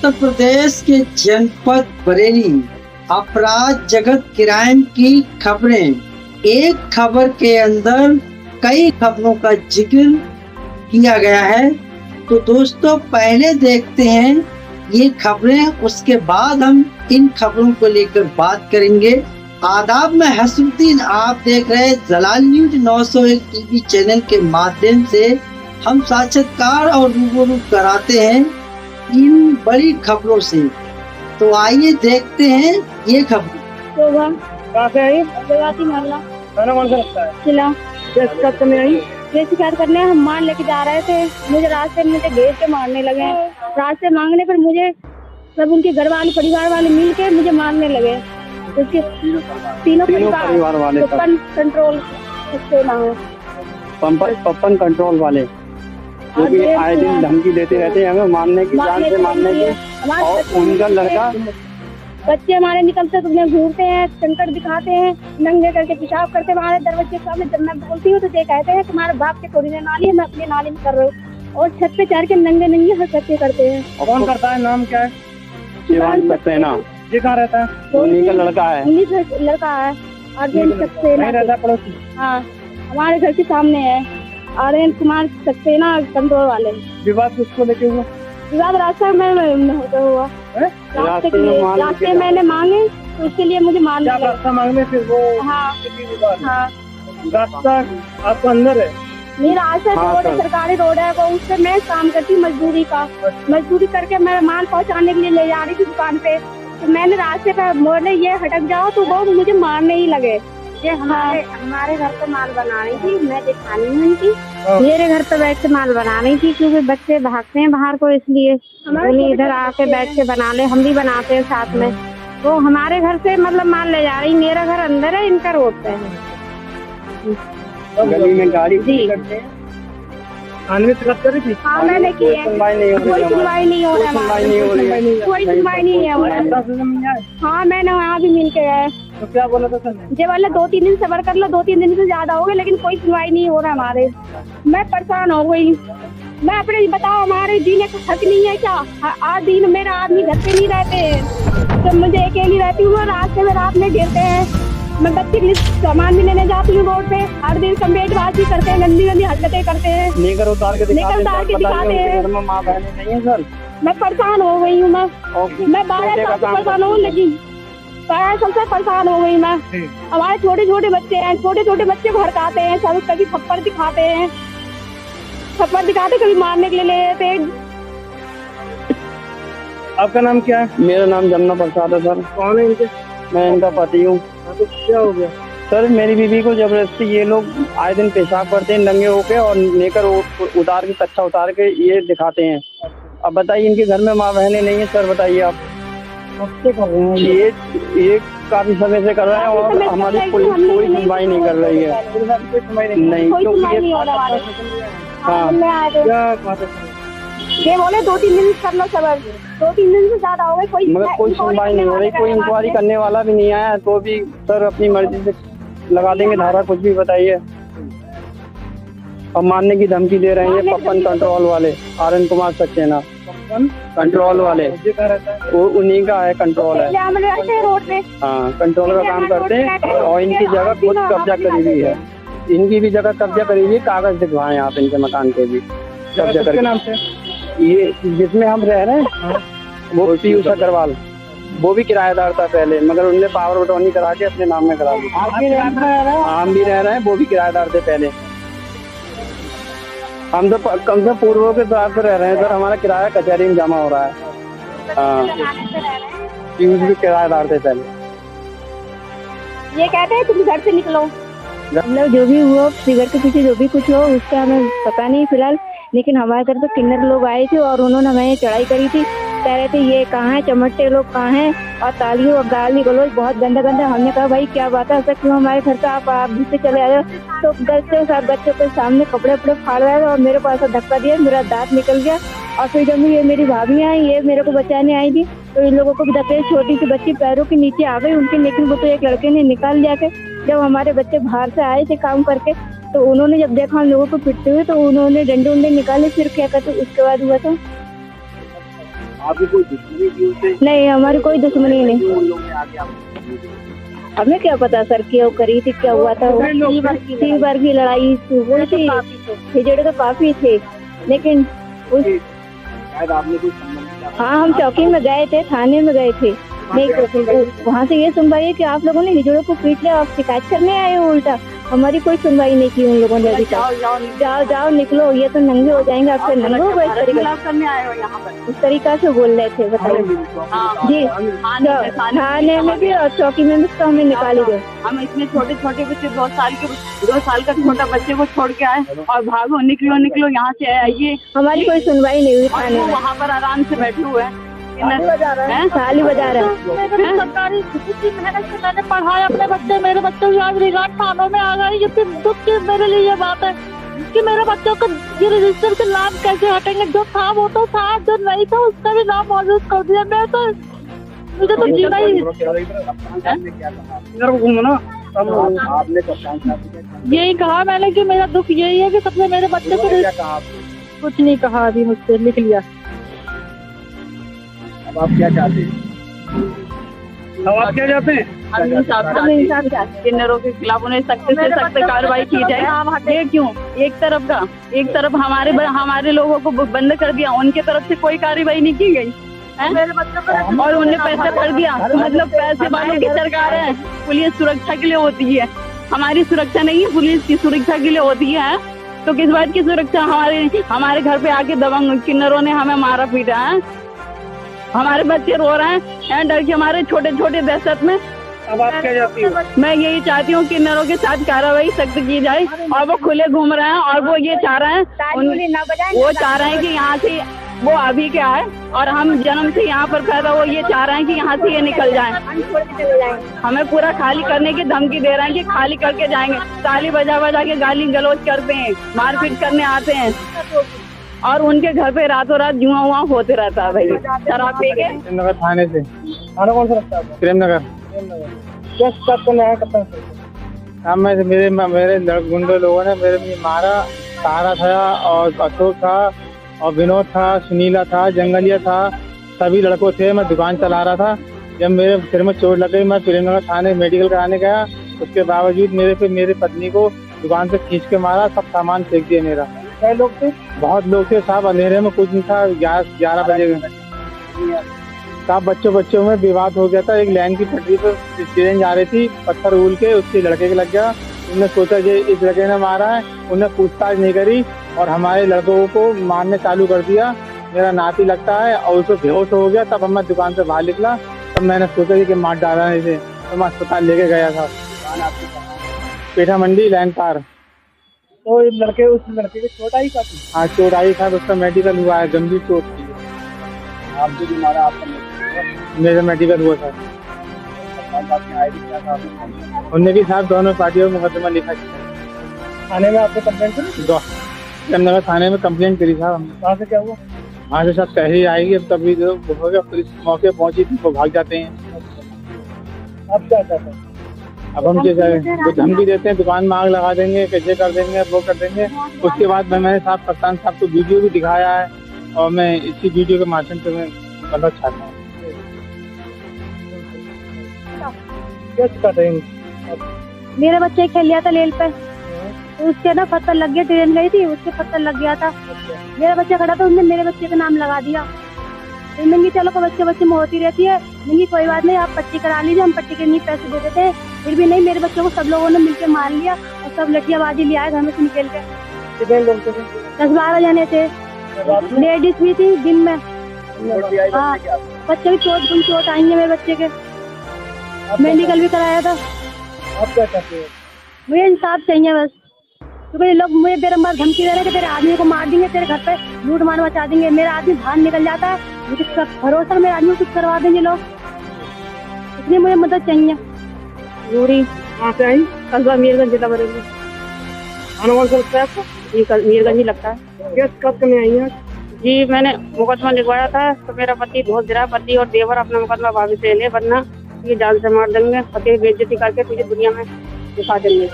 उत्तर प्रदेश के जनपद बरेली अपराध जगत क्राइम की खबरें। एक खबर के अंदर कई खबरों का जिक्र किया गया है। तो दोस्तों पहले देखते हैं ये खबरें, उसके बाद हम इन खबरों को लेकर बात करेंगे। आदाब, मैं हसनुद्दीन, आप देख रहे हैं जलाल न्यूज 901 टीवी चैनल के माध्यम से हम साक्षात्कार और रूबरू कराते हैं इन बड़ी खबरों से। तो आइए देखते हैं ये खबर। कहाँ से आई? मोहल्ला। खाना कौन सा लगता है? किला। कब में आई? ये शिकायत करने हम मान लेके जा रहे थे, मुझे रास्ते में घेर के मारने लगे। रास्ते मांगने पर मुझे सब उनके घर वाले परिवार वाले मिल के मुझे मारने लगे। उसके तीनों परिवार वाले कंट्रोल पप्पन कंट्रोल वाले जो कि आए दिन धमकी देते रहते हैं हमें मारने की, जान से मारने की। और उनका लड़का बच्चे हमारे निकलते तो उन्हें घूरते हैं, संकट दिखाते हैं, नंगे करके पेशाब करते हैं हमारे दरवाजे के सामने। जब मैं बोलती हूँ तो ये कहते हैं तुम्हारे बाप के थोड़ी नाली है, मैं अपनी नाली में कर रहा हूँ। और छत पे चढ़ के नंगे नंगे हरकतें करते हैं। कौन करता है? नाम क्या है? शिवान सक्सेना। ये कहाँ रहता है? उन्हीं का लड़का है। उन्हीं का लड़का है आर्यन सक्सेना। पड़ोसी? हाँ, हमारे घर के सामने है आर्यन कुमार सक्सेना कंट्रोल वाले। विवाद किसको लेके हुआ? विवाद रास्ते में होता हुआ। रास्ते मैंने मांगे तो उसके लिए मुझे मारने लगे। रास्ता मांगने फिर वो? हाँ हाँ। रास्ता आपको अंदर है? मेरा रास्ता रोड है, सरकारी रोड है, वो उससे मैं काम करती मजदूरी का। मजदूरी करके मैं माल पहुंचाने के लिए ले जा रही थी दुकान पे। तो मैंने रास्ते पे बोले ये हटक जाओ, तो वो मुझे मारने ही लगे। ये हमारे घर पे माल बना रही थी, मैं दिखानी हूँ थी। मेरे घर पे बैठ के माल बना रही थी क्योंकि बच्चे भागते हैं बाहर को, इसलिए उन्हें इधर आके बैठ के बना ले, हम भी बनाते हैं साथ में। वो हमारे घर से मतलब माल ले जा रही। मेरा घर अंदर है, इनका रोड पे है। गली में गाड़ी जी करी थी? हाँ मैंने की है। कोई सुनवाई नहीं हो रही है, कोई सुनवाई नहीं है। हाँ मैंने वहाँ भी मिल के गए। तो क्या बोला था सर? जी बोले 2-3 दिन सबर कर लो, 2-3 दिन से ज्यादा हो गए, लेकिन कोई सुनवाई नहीं हो रहा हमारे। मैं परेशान हो गई। मैं अपने बताओ हमारे जीने का हक नहीं है क्या? आज दिन मेरा आदमी घर पे नहीं रहते हैं, तो मुझे अकेली रहती हूँ। रास्ते में रात में गिरते हैं। मैं बच्चे के लिए सामान भी लेने जाती हूँ रोड पे, हर दिन कमेटबाजी करते हैं, गंदी गंदी हरकतें करते हैं। लेकर उतार के दिखाते हैं। माँ बहने नहीं है सर। मैं परेशान हो गई हूँ। मैं 12 साल से परेशान हूँ, लेकिन 12 साल से परेशान हो गई मैं। हमारे छोटे छोटे बच्चे हैं, छोटे छोटे बच्चे को हड़काते हैं, सब कभी थप्पड़ दिखाते हैं, कभी मारने के लिए ले जाते हैं। आपका नाम क्या है? मेरा नाम जमुना प्रसाद है सर। कौन है इनके? मैं इनका पति हूँ। तो क्या हो गया सर? मेरी बीवी को जबरदस्ती ये लोग आए दिन पेशाब करते हैं नंगे होके, और लेकर उतार के कच्चा उतार के ये दिखाते हैं। अब बताइए इनके घर में माँ बहनें नहीं है सर, बताइए आप। कर रहे हैं ये काफी समय से कर रहे हैं, और हमारी पुलिस कोई सुनवाई नहीं कर रही है। नहीं, क्योंकि ये बोले 2-3 दिन कर लो सबर। 2-3 दिन से ज्यादा हो गए, कोई सुनवाई नहीं हो रही, कोई इंक्वायरी करने वाला भी नहीं आया। तो भी सर अपनी मर्जी से लगा देंगे धारा, कुछ भी बताइए। अब मारने की धमकी दे रहे हैं पप्पन कंट्रोल वाले, आर्यन कुमार सक्सेना कंट्रोल वाले। वो उन्हीं का है, कंट्रोल है। हाँ, कंट्रोल का काम करते हैं। और इनकी जगह खुद कब्जा करी हुई है। इनकी भी जगह कब्जा करी हुई है, कागज दिखवाएं आप इनके मकान के भी कब्जा करके। नाम से ये जिसमें हम रह रहे हैं वो पीयूष अग्रवाल, वो भी किराएदार था पहले, मगर उनने पावर बटौनी करा के अपने नाम में करा दी। हम भी रह रहे हैं, वो भी किराएदार थे पहले। हम तो कम से पूर्वों के तौर पर रह रहे हैं सर, हमारा किराया कचहरी में जमा हो रहा है। हाँ, पीयूष भी किराएदार थे पहले। ये कहते हैं तुम घर से निकलो। मतलब जो भी हुआ, फिगर के पीछे जो भी कुछ हो उसका हमें पता नहीं फिलहाल, लेकिन हमारे घर पे किन्नर लोग आए थे और उन्होंने हमें चढ़ाई करी थी। कह रहे थे ये कहाँ है, चमट्टे लोग कहाँ हैं, और तालियों और गाली गलौज बहुत गंदा गंदा। हमने कहा भाई क्या बात है, ऐसा क्यों हमारे घर पे आप भी से चले आ जाओ। तो घर से सब बच्चों के सामने कपड़े वपड़े फाड़ रहे थे और मेरे को ऐसा धक्का दिया, मेरा दांत निकल गया। और फिर जब ये मेरी भाभी आई, ये मेरे को बचाने आई थी, तो इन लोगों को भी धक्के, छोटी सी बच्ची पैरों के नीचे आ गई उनके, लेकिन वो तो एक लड़के ने निकाल लिया के। जब हमारे बच्चे बाहर से आए थे काम करके, तो उन्होंने जब देखा हम लोगों को पिटते हुए, तो उन्होंने डंडे उंडे निकाले। फिर क्या कहते उसके बाद हुआ था आपकी कोई दुश्मनी थी उससे? नहीं, हमारी कोई दुश्मनी नहीं। उन लोगों ने आगे आपको हमें क्या पता सर क्या करी थी, क्या हुआ था। 3 बार की लड़ाई हुई थी, हिजड़े तो काफी थे, लेकिन उस शायद आपने कोई संबंध? हाँ, हम चौकी में गए थे, थाने में गए थे, नहीं वहाँ से ये सुनवाई है कि आप लोगों ने हिजड़ों को पीट लिया, आप शिकायत करने आए हो। उल्टा हमारी कोई सुनवाई नहीं की उन लोगों ने अभी तक। जाओ जाओ निकलो, ये तो नंगे हो जाएंगे, आपसे नंगे हो गए। इस तरीका करने आए हो यहाँ पर, इस तरीका से बोल रहे थे, बताइए जी। थाने में भी और चौकी में भी तो हमें निकाली गए। हम इतने छोटे छोटे बच्चे 2 साल का छोटा बच्चे को छोड़ के आए और भागो, निकलो निकलो यहाँ से आइए। हमारी कोई सुनवाई नहीं हुई थाने में। वहाँ पर आराम से बैठे हुए हैं, थाली बजा रहे हैं। सरकारी इतनी मेहनत से मैंने पढ़ाया अपने बच्चे, मेरे बच्चे भी आज रिगार्ड थानों में आ गए। ये दुख की मेरे लिए ये बात है कि मेरे बच्चों को ये रजिस्टर के नाम कैसे हटेंगे। जो था वो तो था, जो नहीं था उसका भी नाम मौजूद कर दिया। मैं तो मुझे तो जीना ही यही कहा मैंने कि मेरा दुख यही है कि सबसे मेरे बच्चे को कुछ नहीं कहा, अभी मुझसे लिख लिया। अब आप क्या चाहते हैं? अब आप क्या चाहते हैं? किन्नरों के खिलाफ उन्हें सख्त से सख्त कार्रवाई की जाए। ये क्यों एक तरफ हमारे लोगों को बंद कर दिया, उनके तरफ से कोई कार्रवाई नहीं की गई है और उन्हें पैसे भर दिया। मतलब पैसे वालों की सरकार है, पुलिस सुरक्षा के लिए होती है, हमारी सुरक्षा नहीं है, पुलिस की सुरक्षा के लिए होती है। तो किस बात की सुरक्षा? हमारे घर पे आके दबंग किन्नरों ने हमें मारा पीटा है, हमारे बच्चे रो रहे हैं डर के, हमारे छोटे छोटे दहशत में। अब आप क्या चाहती हो? मैं यही चाहती हूँ कि किन्नरों के साथ कार्रवाई सख्त की जाए और वो खुले घूम रहे हैं और वो ये चाह रहे हैं, वो चाह रहे हैं कि यहाँ से वो अभी क्या है और हम जन्म से यहाँ पर पैदा हो, ये चाह रहे हैं कि यहाँ से ये निकल जाएं। हमें पूरा खाली करने की धमकी दे रहे हैं कि खाली करके जाएंगे। ताली बजा बजा के गाली गलौज करते हैं, मारपीट करने आते हैं और उनके घर पे रातों रात जुआ हुआ होते रहता है। भाई शराब पी के प्रेमनगर थाने से। थाना कौन सा लगता है? प्रेमनगर। मेरे गुंडे लोगों ने मेरे मारा। सहारा था और अशोक था और विनोद था, सुनीला था, जंगलिया था, सभी लड़कों थे। मैं दुकान चला रहा था, जब मेरे सिर में चोट लग गई, मैं प्रेमनगर थाने मेडिकल कराने गया। उसके बावजूद मेरे पत्नी को दुकान से खींच के मारा, सब सामान फेंक दिया मेरा। कई लोग थे? बहुत लोग थे साहब, अंधेरे में कुछ नहीं था। 11 बजे साहब बच्चों में विवाद हो गया था। एक लाइन की पटरी पर ट्रेन जा रही थी, पत्थर उल के उसके लड़के के लग गया। उन्होंने सोचा कि इस लड़के ने मारा है, उन्हें पूछताछ नहीं करी और हमारे लड़कों को मारने चालू कर दिया। मेरा नाती लगता है और उसको बेहोश हो गया। तब मैं दुकान से बाहर निकला, तब मैंने सोचा कि मार डाला है इसे, तो मैं अस्पताल लेके गया था। पेठा मंडी लाइन पार। तो उस लड़के की चोट आई काफी? हाँ चोट आई था, उसका मेडिकल हुआ है, गंभीर चोट थी। आपको भी मारा? आपका मेरा मेडिकल हुआ था। उनने भी साहब दोनों पार्टियों में मुकदमा लिखा। थाने में आपने कंप्लेंट करी? प्रेमनगर थाने में कंप्लेंट करी साहब हमने। वहाँ से क्या हुआ? वहाँ से सब तहरीर आएगी, अब तभी जो हो गया, पुलिस मौके पहुंची थी, वो भाग जाते हैं। अब क्या चाहते हैं? अब हम क्या करें? वो धमकी देते हैं, दुकान में आग लगा देंगे, कैसे कर देंगे, वो कर देंगे। उसके बाद मैंने साहब कप्तान साहब को वीडियो भी दिखाया है और मैं इसी वीडियो के माध्यम से मैं मदद चाहता हूँ। मेरे बच्चे खेल लिया था लेल पे, तो उसके ना पत्थर लग गया, ट्रेन गई थी उसके पत्थर लग गया था। मेरा बच्चा खड़ा था, उसने मेरे बच्चे का नाम लगा दिया। तो मैंने चलो बच्चे में होती रहती है, नहीं कोई बात नहीं, आप पट्टी करा लीजिए, हम पट्टी के नहीं पैसे दे देते। फिर भी नहीं, मेरे बच्चों को सब लोगों ने मिलकर मार लिया और सब लठियाबाजी ले आए घर में से निकल के। कितने लोग थे? 10-12 जने थे, लेडीज भी थी दिन में। हाँ, बच्चे भी चोट आई है मेरे बच्चे के, मेडिकल भी कराया था। आप क्या चाहते हो? मुझे इंसाफ चाहिए बस, क्योंकि लोग मुझे बेरहम धमकी दे रहे हैं कि तेरे आदमी को मार देंगे, तेरे घर पे लूट मार मचा देंगे। मेरा आदमी बाहर निकल जाता है, मुझे भरोसा मेरे आदमी को कुछ करवा देंगे लोग, इसलिए मुझे मदद चाहिए जरूरी। कहाँ से आई? कस्बा मीरगंज, जिला बरेली। आने वाला लगता है आपको? जी मीरगंज ही लगता है। केस कब करने आई है? जी मैंने मुकदमा लिखवाया था, तो मेरा पति धोस गिरा, पति और देवर अपना मुकदमा भाभी से ले, वरना ये जान से मार देंगे, पति बेइज्जती करके तुझे दुनिया में दिखा देंगे।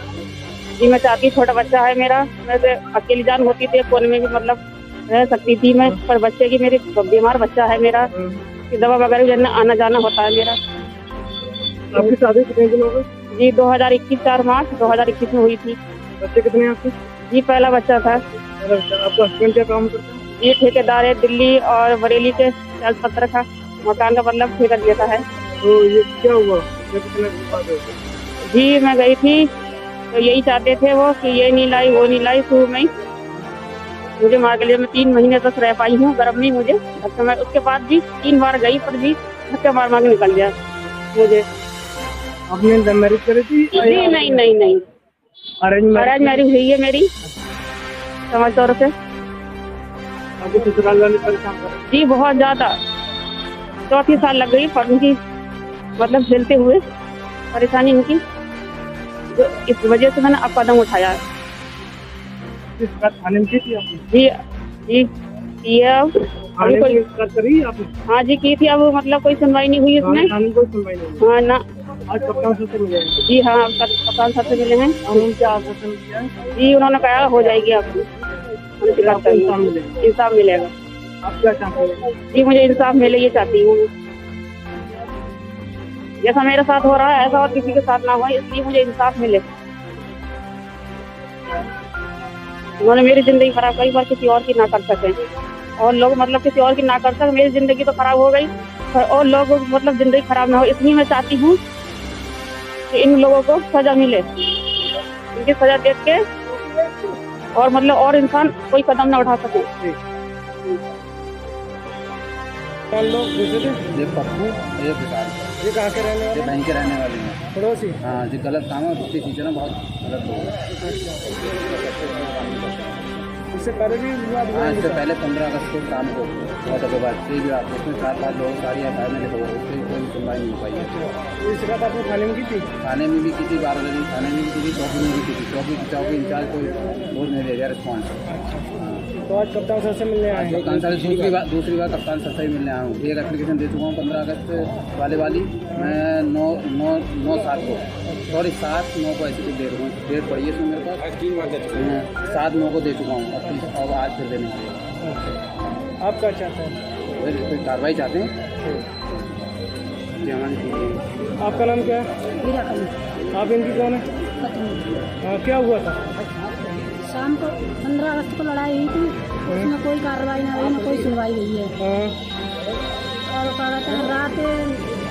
जी मैं चाहती, छोटा बच्चा है मेरा, मैं अकेली जान होती थी कोने में भी, मतलब रह सकती थी मैं, पर बच्चे की, मेरी बीमार बच्चा है मेरा, कि दवा वगैरह आना जाना होता है मेरा। आपकी शादी कितने दिन हो गए? जी 2021 4 मार्च 2021 में हुई थी। बच्चे कितने हैं आपके? जी पहला बच्चा था। आपका हस्बैंड क्या काम करते हैं? ये ठेकेदार है, दिल्ली और बरेली के चार्ज पत्र का मकान का मतलब ठेका देता है। तो ये क्या हुआ? कितने बात है? जी मैं गई थी तो यही चाहते थे वो कि ये नहीं लाई वो नहीं लाई, शुरू में मुझे मार के लिए। मैं 3 महीने तक रह पाई हूँ गर्भ में मुझे। अच्छा मैं उसके बाद भी 3 बार गई, पर भी धक्के मार मार के निकल गया मुझे। आपने लव मैरिज करी थी? जी नहीं अरेंज मैरिज हुई है मेरी, समझ तौर से। आपको ससुराल वाले परेशान कर? जी बहुत ज्यादा, 4 साल लग गई पर उनकी मतलब झेलते हुए परेशानी उनकी, जो इस वजह से मैंने अब कदम उठाया है। इस बात थाने में की थी आपने? जी अभी कोई करी आपने? हाँ जी की थी, अब मतलब कोई सुनवाई नहीं हुई उसमें। थाने में कोई सुनवाई नहीं हुई? हाँ ना। आज कप्तान सर से मिले हैं? जी हाँ कप्तान सर से मिले हैं। उन्होंने क्या आश्वासन दिया है? जी उन्होंने कहा हो जाएगी आपकी इंसाफ मिलेगा। आप क्या चाहते हैं? जी मुझे इंसाफ मिले ये चाहती हूँ। जैसा मेरे साथ हो रहा है ऐसा और किसी के साथ ना हो, इसलिए मुझे इंसाफ मिले। उन्होंने मेरी जिंदगी खराब करी, पर किसी और की ना कर सके, और लोग मतलब किसी और की ना कर सके। मेरी जिंदगी तो खराब हो गई, पर और लोगों को मतलब जिंदगी खराब ना हो, इसलिए मैं चाहती हूँ कि इन लोगों को सजा मिले। इनकी सजा देख के और मतलब और इंसान कोई कदम ना उठा सके। ये पप्पू, ये विशाल, ये कहाँ के रहने वाले? ये वहीं के रहने वाले हैं। पड़ोसी? हाँ जी गलत काम है, उसकी चीज़ें ना बहुत गलत हो गई। इससे पहले भी विवाद हुआ? हाँ इससे पहले 15 अगस्त को शाम को बहुत अगरबाद से भी आप उसमें 4-5 लोग सारी एफ में लिखा हुआ, उससे कोई सुनवाई नहीं हो पाई है। ये शिकायत आपने थाने में की थी? थाने में भी की थी, 12 दिन थाने में भी की थी, चौकी में भी की थी। चौकी इंचार्ज कोई बोल नहीं दे दिया रिस्पॉन्स। तो आज कप्तान सर से मिलने आए? कप्तान सर दूसरी बार कप्तान सर से ही मिलने आया हूँ। एक एप्लीकेशन दे चुका हूँ 15 अगस्त वाली मैं 9/7 को, सॉरी 7/9 को ऐसी कुछ दे रहा हूँ, डेट पड़ी है इसमें मेरे पास। 7/9 को दे चुका हूँ, अब आज फिर देने के लिए। आप क्या चाहते हैं? कोई कार्रवाई चाहते हैं जी हमारी। आपका नाम क्या है? आप इनकी कौन है? हाँ क्या हुआ था? शाम को 15 अगस्त को लड़ाई हुई थी, उसमें कोई कार्रवाई ना हुई, ना कोई सुनवाई हुई है। और क्या कहते हैं, रात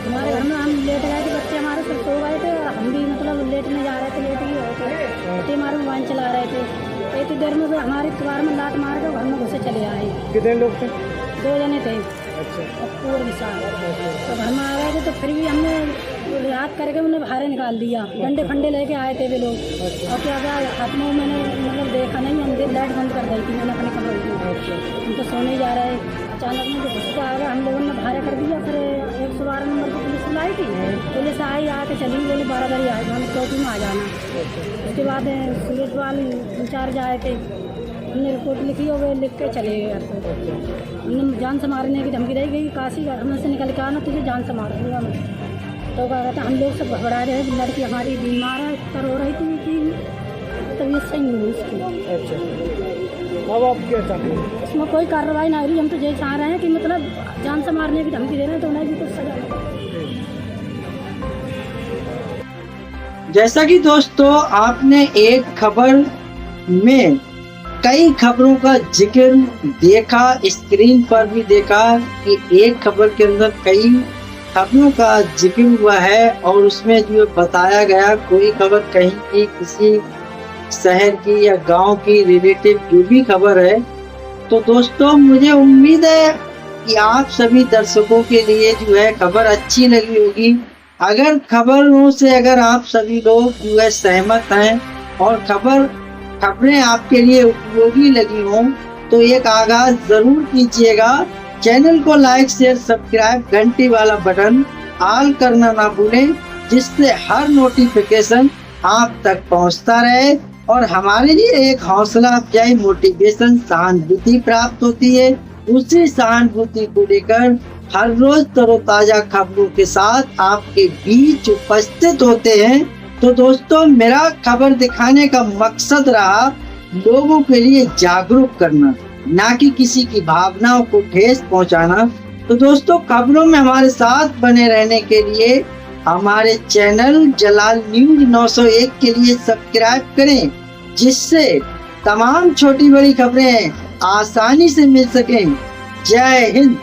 हमारे घर में हम लेट गए थे, बच्चे हमारे सब सो गए थे, और हम भी मतलब लेटने जा रहे थे, लेट ही गए थे। तो हमारे मोबाइल चला रहे थे, इतनी देर में भी हमारे द्वार में लात मार के घर में घुसे चले आए। कितने लोग थे? 2 जने थे। अच्छा। पूरे विशाल तो घर में आ गए थे, तो फिर भी हमने रात करके उन्हें बाहर निकाल दिया। डंडे फंडे लेके आए थे वे लोग। और क्या हाथ में मैंने मतलब देखा नहीं, हम लाइट बंद कर दी थी मैंने अपने कमरे में। हम तो सोने जा रहे, अचानक में जो घुसता आ गया, हम लोगों ने बाहर कर दिया। फिर 112 नंबर की पुलिस बुलाई थी, पुलिस आई, आके चली, बोली 12 बजे आए, हम चौकी में आ जाना। उसके बाद पुलिस वाले इंचार्ज आए थे, हमने रिपोर्ट लिखी और वे लिख के चले गए। हमने जान से मारने की धमकी दी गई, काशी हमसे निकल के आना, तुझे जान से मार दूँगा मैं। तो क्या कहता, हम लोग सब घबरा रहे हैं, लड़की हमारी बीमार है, तर हो रही थी कि तबीयत सही नहीं हुई उसकी। अच्छा। अब आप क्या चाहते हैं? इसमें कोई कार्रवाई ना हुई, हम तो ये चाह रहे हैं कि मतलब जान से मारने की धमकी दे रहे हैं, तो उन्हें भी कुछ सजा मिले। जैसा कि दोस्तों आपने एक खबर में कई खबरों का जिक्र देखा, स्क्रीन पर भी देखा कि एक खबर के अंदर कई खबरों का जिक्र हुआ है, और उसमें जो बताया गया कोई खबर कहीं की किसी शहर की या गांव की रिलेटिव जो भी खबर है। तो दोस्तों मुझे उम्मीद है कि आप सभी दर्शकों के लिए जो है खबर अच्छी लगी होगी। अगर खबरों से अगर आप सभी लोग जो है सहमत हैं और खबरें आपके लिए उपयोगी लगी हों, तो एक आगाज जरूर कीजिएगा। चैनल को लाइक शेयर सब्सक्राइब, घंटी वाला बटन ऑल करना ना भूलें, जिससे हर नोटिफिकेशन आप तक पहुंचता रहे और हमारे लिए एक हौसला अफजाई, मोटिवेशन, सहानुभूति प्राप्त होती है। उसी सहानुभूति को लेकर हर रोज तरोताजा खबरों के साथ आपके बीच उपस्थित होते हैं। तो दोस्तों मेरा खबर दिखाने का मकसद रहा लोगों के लिए जागरूक करना, ना कि किसी की भावनाओं को ठेस पहुंचाना। तो दोस्तों, खबरों में हमारे साथ बने रहने के लिए हमारे चैनल जलाल न्यूज 901 के लिए सब्सक्राइब करें, जिससे तमाम छोटी बड़ी खबरें आसानी से मिल सकें। जय हिंद।